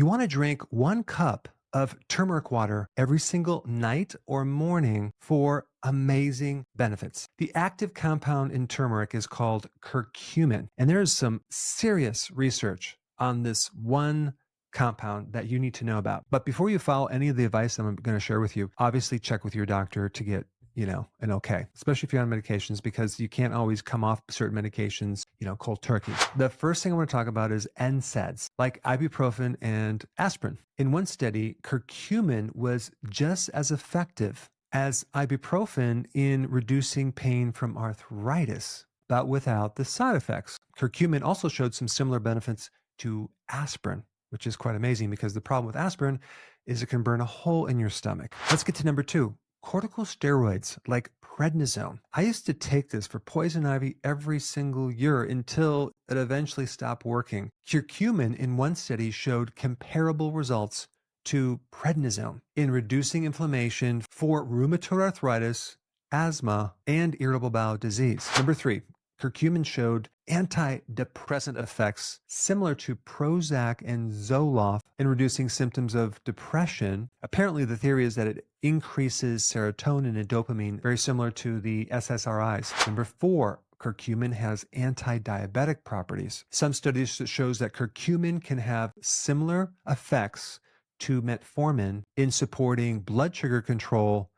You want to drink 1 cup of turmeric water every single night or morning for amazing benefits. The active compound in turmeric is called curcumin, and there is some serious research on this one compound that you need to know about. But before you follow any of the advice I'm going to share with you, obviously check with your doctor to get an okay, especially if you're on medications, because you can't always come off certain medications, cold turkey. The first thing I want to talk about is NSAIDs, like ibuprofen and aspirin. In one study, curcumin was just as effective as ibuprofen in reducing pain from arthritis, but without the side effects. Curcumin also showed some similar benefits to aspirin, which is quite amazing because the problem with aspirin is it can burn a hole in your stomach. Let's get to number 2. Corticosteroids like prednisone. I used to take this for poison ivy every single year until it eventually stopped working. Curcumin in one study showed comparable results to prednisone in reducing inflammation for rheumatoid arthritis, asthma, and irritable bowel disease. Number 3, curcumin showed antidepressant effects similar to Prozac and Zoloft in reducing symptoms of depression. Apparently, the theory is that it increases serotonin and dopamine, very similar to the SSRIs. Number 4, curcumin has anti-diabetic properties. Some studies shows that curcumin can have similar effects to metformin in supporting blood sugar control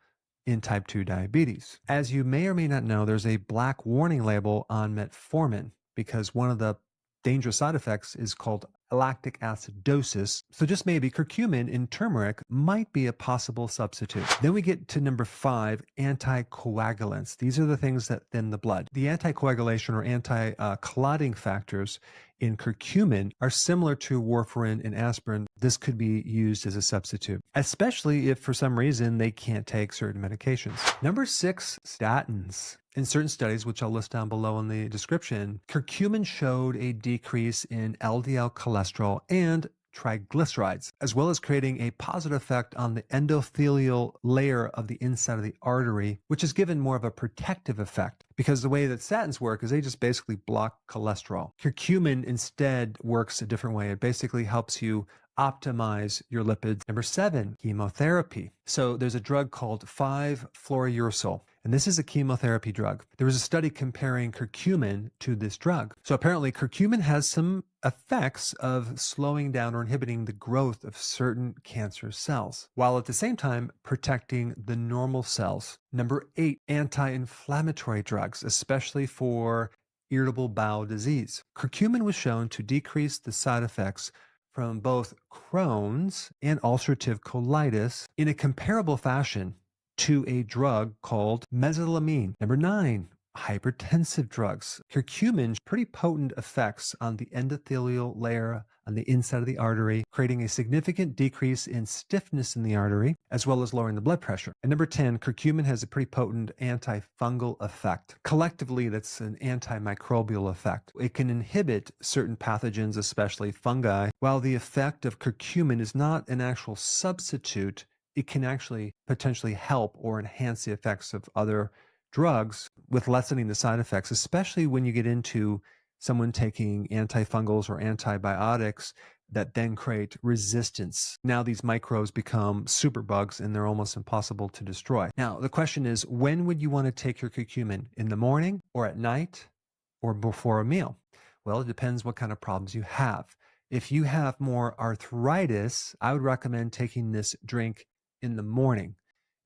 in type 2 diabetes. As you may or may not know, there's a black warning label on metformin because one of the dangerous side effects is called lactic acidosis. So just maybe curcumin in turmeric might be a possible substitute. Then we get to number 5, anticoagulants. These are the things that thin the blood. The anticoagulation or anti-clotting factors in curcumin are similar to warfarin and aspirin. This could be used as a substitute, especially if for some reason they can't take certain medications. Number 6, statins. In certain studies, which I'll list down below in the description, curcumin showed a decrease in LDL cholesterol and triglycerides, as well as creating a positive effect on the endothelial layer of the inside of the artery, which is given more of a protective effect because the way that statins work is they just basically block cholesterol. Curcumin instead works a different way. It basically helps you optimize your lipids. Number 7, chemotherapy. So there's a drug called 5-fluorouracil, and this is a chemotherapy drug. There was a study comparing curcumin to this drug. So apparently curcumin has some effects of slowing down or inhibiting the growth of certain cancer cells, while at the same time protecting the normal cells. Number 8, anti-inflammatory drugs, especially for irritable bowel disease. Curcumin was shown to decrease the side effects from both Crohn's and ulcerative colitis in a comparable fashion to a drug called mesalamine. Number 9, hypertensive drugs. Curcumin's pretty potent effects on the endothelial layer on the inside of the artery, creating a significant decrease in stiffness in the artery, as well as lowering the blood pressure. And number 10, curcumin has a pretty potent antifungal effect. Collectively, that's an antimicrobial effect. It can inhibit certain pathogens, especially fungi. While the effect of curcumin is not an actual substitute, it can actually potentially help or enhance the effects of other drugs with lessening the side effects, especially when you get into someone taking antifungals or antibiotics that then create resistance. Now these microbes become superbugs and they're almost impossible to destroy. Now the question is, when would you want to take your curcumin? In the morning or at night or before a meal? Well, it depends what kind of problems you have. If you have more arthritis, I would recommend taking this drink in the morning.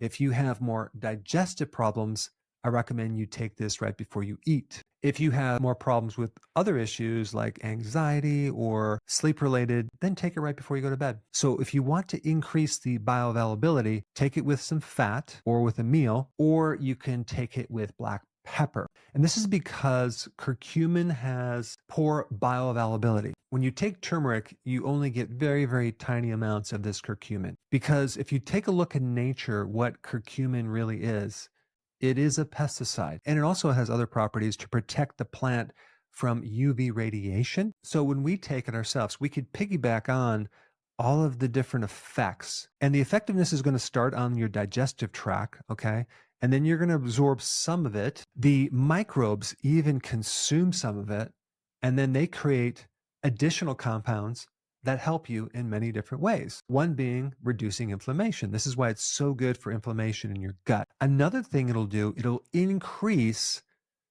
If you have more digestive problems, I recommend you take this right before you eat. If you have more problems with other issues like anxiety or sleep related, then take it right before you go to bed. So if you want to increase the bioavailability, take it with some fat or with a meal, or you can take it with black pepper. And this is because curcumin has poor bioavailability. When you take turmeric, you only get very, very tiny amounts of this curcumin. Because if you take a look in nature, what curcumin really is, it is a pesticide, and it also has other properties to protect the plant from UV radiation. So when we take it ourselves, we could piggyback on all of the different effects, and the effectiveness is going to start on your digestive tract, okay? And then you're going to absorb some of it. The microbes even consume some of it, and then they create additional compounds that help you in many different ways. One being reducing inflammation. This is why it's so good for inflammation in your gut. Another thing it'll do, it'll increase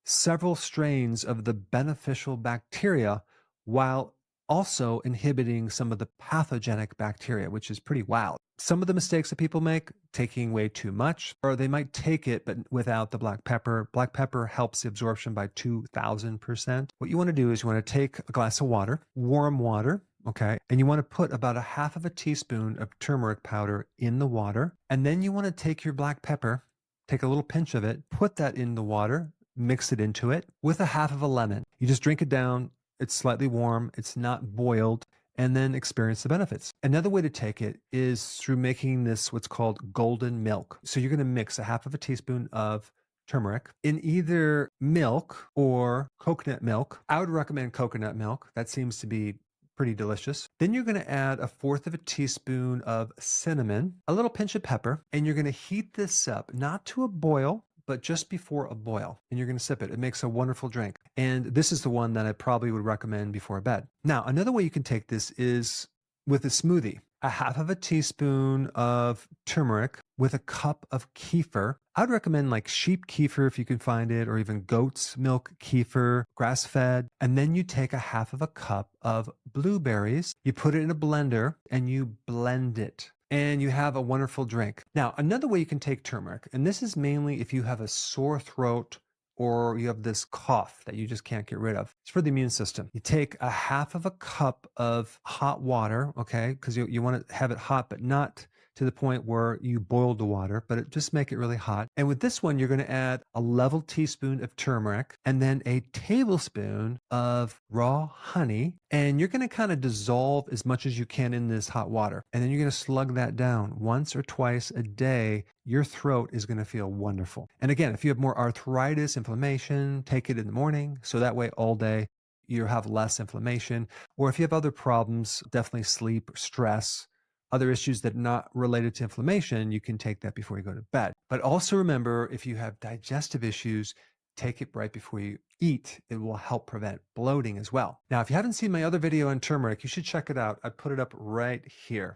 several strains of the beneficial bacteria while also inhibiting some of the pathogenic bacteria, which is pretty wild. Some of the mistakes that people make, taking way too much, or they might take it but without the black pepper. Black pepper helps the absorption by 2,000%. What you want to do is you want to take a glass of water, warm water, okay, and you want to put about a half of a teaspoon of turmeric powder in the water, and then you want to take your black pepper, take a little pinch of it, put that in the water, mix it into it with a half of a lemon. You just drink it down. It's slightly warm. It's not boiled, and then experience the benefits. Another way to take it is through making this what's called golden milk. So you're going to mix a half of a teaspoon of turmeric in either milk or coconut milk. I would recommend coconut milk. That seems to be pretty delicious. Then you're going to add a fourth of a teaspoon of cinnamon, a little pinch of pepper, and you're going to heat this up, not to a boil, but just before a boil, and you're going to sip it. It makes a wonderful drink. And this is the one that I probably would recommend before bed. Now, another way you can take this is with a smoothie. A half of a teaspoon of turmeric with a cup of kefir. I'd recommend like sheep kefir if you can find it, or even goat's milk kefir, grass-fed. And then you take a half of a cup of blueberries, you put it in a blender, and you blend it, and you have a wonderful drink. Now, another way you can take turmeric, and this is mainly if you have a sore throat or you have this cough that you just can't get rid of. It's for the immune system. You take a half of a cup of hot water, okay? Because you want to have it hot, but not to the point where you boiled the water, but just make it really hot. And with this one, you're going to add a level teaspoon of turmeric and then a tablespoon of raw honey. And you're going to kind of dissolve as much as you can in this hot water. And then you're going to slug that down once or twice a day. Your throat is going to feel wonderful. And again, if you have more arthritis, inflammation, take it in the morning. So that way all day you have less inflammation. Or if you have other problems, definitely sleep, stress, other issues that are not related to inflammation, you can take that before you go to bed. But also remember, if you have digestive issues, take it right before you eat. It will help prevent bloating as well. Now, if you haven't seen my other video on turmeric, you should check it out. I put it up right here.